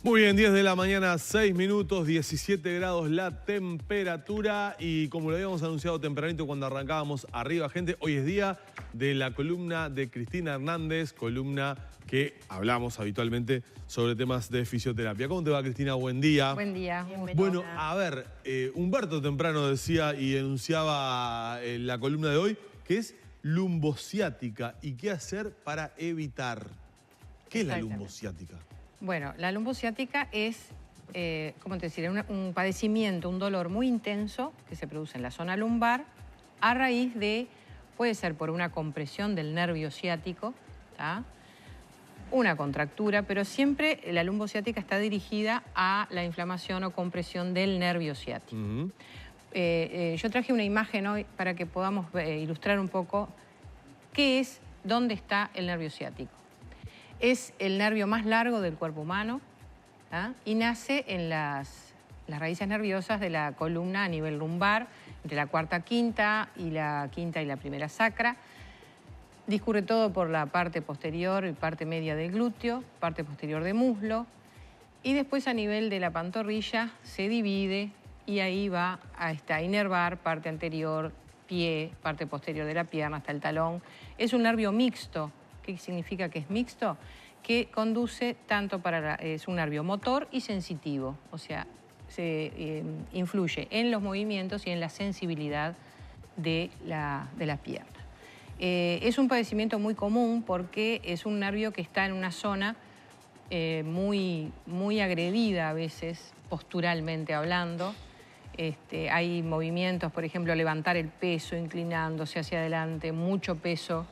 Muy bien, 10 de la mañana, 6 minutos, 17 grados la temperatura y como lo habíamos anunciado tempranito cuando arrancábamos Arriba Gente, hoy es día de la columna de Cristina Hernández, columna que hablamos habitualmente sobre temas de fisioterapia. ¿Cómo te va, Cristina? Buen día. Buen día. Bueno, a ver, Humberto temprano decía y enunciaba la columna de hoy que es lumbociática y qué hacer para evitar. ¿Qué es la lumbociática? Bueno, la lumbociática es, ¿cómo te decir? Un padecimiento, un dolor muy intenso que se produce en la zona lumbar a raíz de, puede ser por una compresión del nervio ciático, ¿tá? Una contractura, pero siempre la lumbociática está dirigida a la inflamación o compresión del nervio ciático. Yo traje una imagen hoy para que podamos ilustrar un poco qué es, dónde está el nervio ciático. Es el nervio más largo del cuerpo humano, ¿tá? Y nace en las raíces nerviosas de la columna a nivel lumbar, entre la cuarta quinta y la primera sacra. Discurre todo por la parte posterior y parte media del glúteo, parte posterior de muslo, y después a nivel de la pantorrilla se divide y ahí va a inervar parte anterior, pie, parte posterior de la pierna hasta el talón. Es un nervio mixto. ¿Qué significa que es mixto? Que conduce tanto es un nervio motor y sensitivo, o sea, se influye en los movimientos y en la sensibilidad de la pierna. Es un padecimiento muy común porque es un nervio que está en una zona muy agredida a veces, posturalmente hablando. Hay movimientos, por ejemplo, levantar el peso, inclinándose hacia adelante, mucho peso.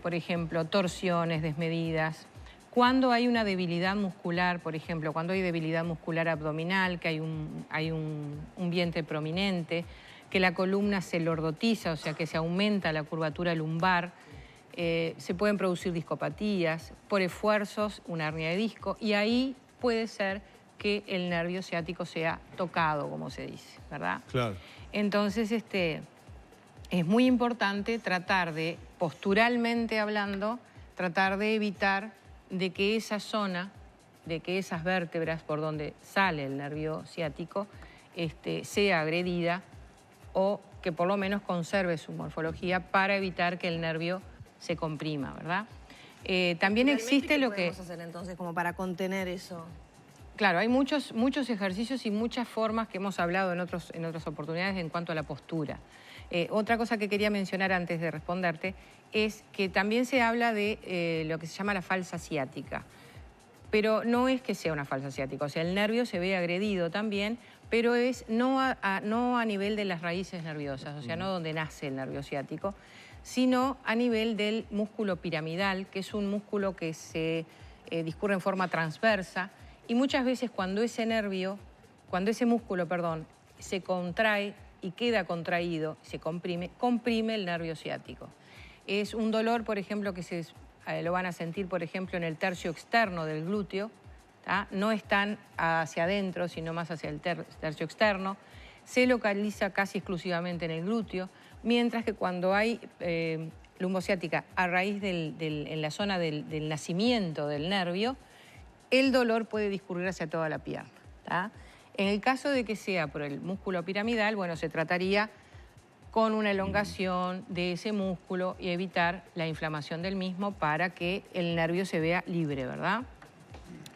Por ejemplo, torsiones desmedidas. Cuando hay una debilidad muscular, por ejemplo, cuando hay debilidad muscular abdominal, que hay un vientre prominente, que la columna se lordotiza, o sea, que se aumenta la curvatura lumbar, se pueden producir discopatías, por esfuerzos, una hernia de disco, y ahí puede ser que el nervio ciático sea tocado, como se dice, ¿verdad? Claro. Entonces, es muy importante tratar de, posturalmente hablando, tratar de evitar de que esa zona, de que esas vértebras por donde sale el nervio ciático, sea agredida o que por lo menos conserve su morfología para evitar que el nervio se comprima, ¿verdad? También existe lo que... ¿Qué podemos hacer entonces como para contener eso? Claro, hay muchos ejercicios y muchas formas que hemos hablado en otras oportunidades en cuanto a la postura. Otra cosa que quería mencionar antes de responderte es que también se habla de lo que se llama la falsa ciática. Pero no es que sea una falsa ciática, o sea, el nervio se ve agredido también, pero es no a nivel de las raíces nerviosas, o sea, no donde nace el nervio ciático, sino a nivel del músculo piramidal, que es un músculo que se discurre en forma transversa, y muchas veces cuando ese músculo, se contrae y queda contraído, se comprime el nervio ciático. Es un dolor, por ejemplo, que lo van a sentir, por ejemplo, en el tercio externo del glúteo, ¿tá? No están hacia adentro, sino más hacia el tercio externo. Se localiza casi exclusivamente en el glúteo, mientras que cuando hay lumbociática a raíz en la zona del nacimiento del nervio, el dolor puede discurrir hacia toda la pierna, ¿tá? En el caso de que sea por el músculo piramidal, bueno, se trataría con una elongación de ese músculo y evitar la inflamación del mismo para que el nervio se vea libre, ¿verdad?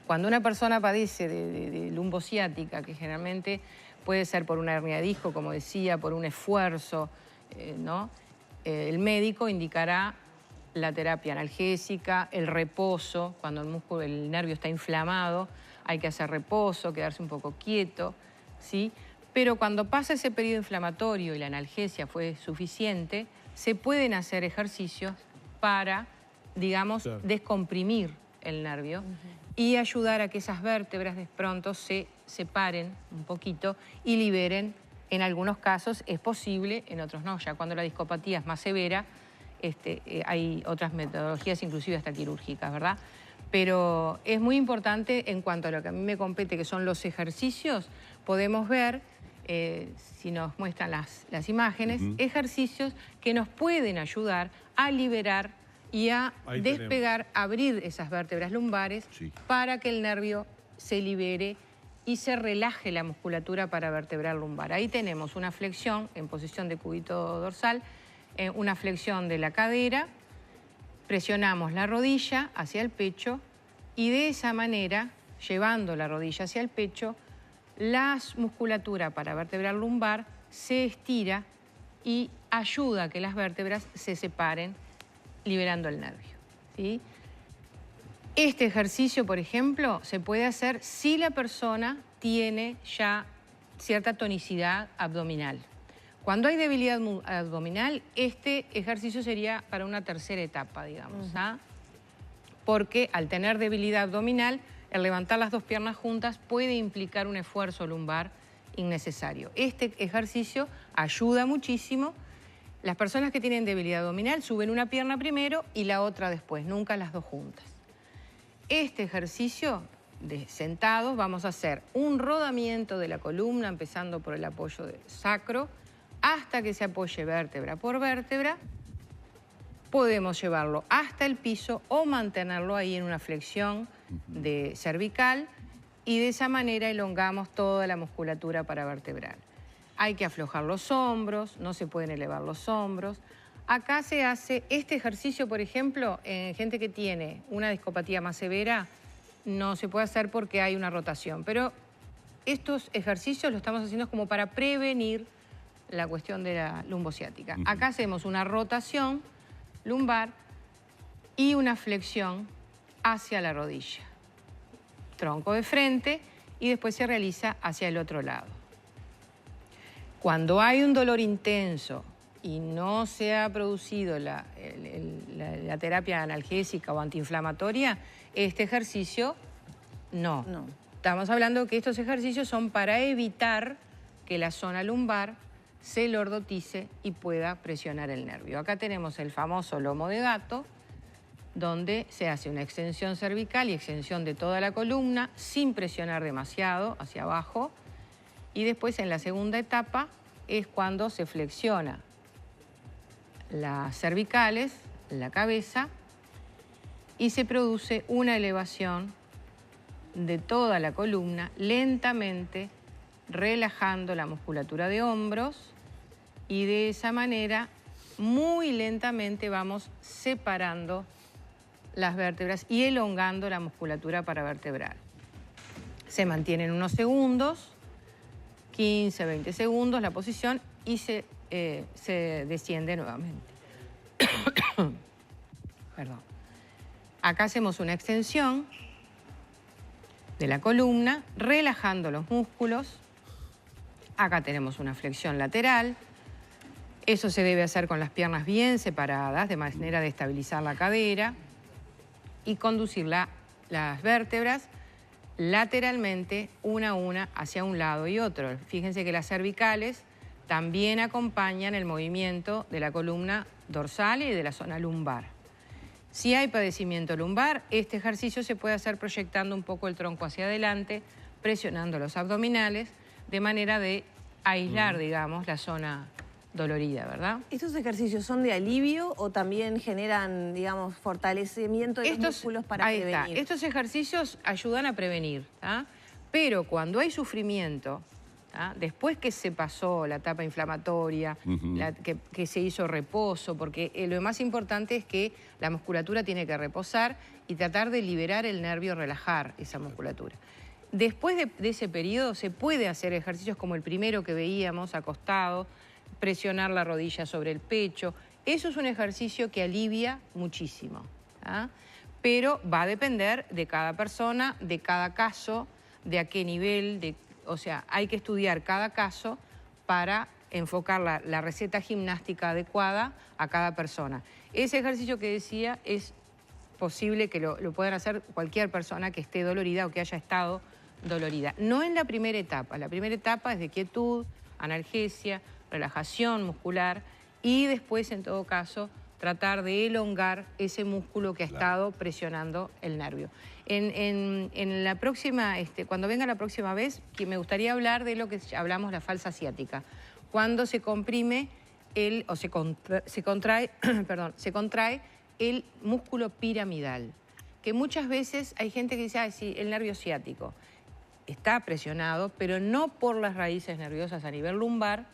Cuando una persona padece de lumbociática, que generalmente puede ser por una hernia de disco, como decía, por un esfuerzo, ¿no? El médico indicará la terapia analgésica, el reposo, cuando el nervio está inflamado, hay que hacer reposo, quedarse un poco quieto, ¿sí? Pero cuando pasa ese periodo inflamatorio y la analgesia fue suficiente, se pueden hacer ejercicios para, digamos, descomprimir el nervio y ayudar a que esas vértebras de pronto se separen un poquito y liberen. En algunos casos es posible, en otros no. Ya cuando la discopatía es más severa, hay otras metodologías, inclusive hasta quirúrgicas, ¿verdad? Pero es muy importante en cuanto a lo que a mí me compete, que son los ejercicios. Podemos ver, si nos muestran las imágenes, ejercicios que nos pueden ayudar a liberar y a despegar, abrir esas vértebras lumbares para que el nervio se libere y se relaje la musculatura paravertebral lumbar. Ahí tenemos una flexión en posición de cúbito dorsal, una flexión de la cadera, presionamos la rodilla hacia el pecho y de esa manera, llevando la rodilla hacia el pecho, la musculatura paravertebral lumbar se estira y ayuda a que las vértebras se separen, liberando el nervio, ¿sí? Este ejercicio, por ejemplo, se puede hacer si la persona tiene ya cierta tonicidad abdominal. Cuando hay debilidad abdominal, este ejercicio sería para una tercera etapa, digamos, ¿ah? Porque al tener debilidad abdominal, el levantar las dos piernas juntas puede implicar un esfuerzo lumbar innecesario. Este ejercicio ayuda muchísimo. Las personas que tienen debilidad abdominal suben una pierna primero y la otra después, nunca las dos juntas. Este ejercicio de sentados vamos a hacer un rodamiento de la columna, empezando por el apoyo del sacro, hasta que se apoye vértebra por vértebra. Podemos llevarlo hasta el piso o mantenerlo ahí en una flexión de cervical y de esa manera elongamos toda la musculatura paravertebral. Hay que aflojar los hombros, no se pueden elevar los hombros. Acá se hace este ejercicio, por ejemplo, en gente que tiene una discopatía más severa, no se puede hacer porque hay una rotación. Pero estos ejercicios los estamos haciendo como para prevenir la cuestión de la lumbociática. Acá hacemos una rotación lumbar y una flexión hacia la rodilla. Tronco de frente y después se realiza hacia el otro lado. Cuando hay un dolor intenso y no se ha producido la terapia analgésica o antiinflamatoria, este ejercicio no. Estamos hablando que estos ejercicios son para evitar que la zona lumbar se lordotice y pueda presionar el nervio. Acá tenemos el famoso lomo de gato, donde se hace una extensión cervical y extensión de toda la columna sin presionar demasiado hacia abajo. Y después en la segunda etapa es cuando se flexiona las cervicales, la cabeza, y se produce una elevación de toda la columna lentamente, relajando la musculatura de hombros y de esa manera muy lentamente vamos separando las vértebras y elongando la musculatura paravertebral. Se mantienen unos segundos, 15, 20 segundos la posición y se desciende nuevamente. Perdón. Acá hacemos una extensión de la columna, relajando los músculos. Acá tenemos una flexión lateral. Eso se debe hacer con las piernas bien separadas, de manera de estabilizar la cadera y conducir las vértebras lateralmente, una a una, hacia un lado y otro. Fíjense que las cervicales también acompañan el movimiento de la columna dorsal y de la zona lumbar. Si hay padecimiento lumbar, este ejercicio se puede hacer proyectando un poco el tronco hacia adelante, presionando los abdominales, de manera de aislar, digamos, la zona dolorida, ¿verdad? ¿Estos ejercicios son de alivio o también generan, digamos, fortalecimiento de los músculos para prevenir? Ahí está. Estos ejercicios ayudan a prevenir, ¿tá? Pero cuando hay sufrimiento, ¿tá? Después que se pasó la etapa inflamatoria, que se hizo reposo, porque lo más importante es que la musculatura tiene que reposar y tratar de liberar el nervio, relajar esa musculatura. Después de ese periodo se puede hacer ejercicios como el primero que veíamos, acostado, presionar la rodilla sobre el pecho. Eso es un ejercicio que alivia muchísimo, ¿tá? Pero va a depender de cada persona, de cada caso, de a qué nivel, o sea, hay que estudiar cada caso para enfocar la receta gimnástica adecuada a cada persona. Ese ejercicio que decía es posible que lo puedan hacer cualquier persona que esté dolorida o que haya estado dolorida. No en la primera etapa. La primera etapa es de quietud, analgesia, relajación muscular y después, en todo caso, tratar de elongar ese músculo que ha estado presionando el nervio. En la próxima, cuando venga la próxima vez, que me gustaría hablar de lo que hablamos la falsa asiática. Cuando se comprime o se contrae, perdón, se contrae el músculo piramidal. que muchas veces hay gente que dice, ah, sí, el nervio ciático está presionado, pero no por las raíces nerviosas a nivel lumbar,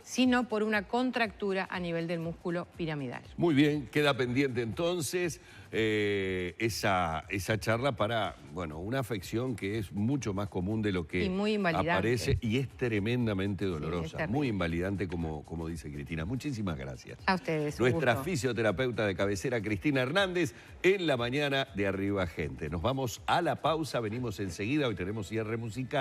sino por una contractura a nivel del músculo piramidal. Muy bien, queda pendiente entonces esa charla para, bueno, una afección que es mucho más común de lo que aparece y es tremendamente dolorosa, sí, es muy invalidante como dice Cristina. Muchísimas gracias. A ustedes. Nuestra fisioterapeuta de cabecera, Cristina Hernández, en la mañana de Arriba Gente. Nos vamos a la pausa, venimos enseguida, hoy tenemos cierre musical.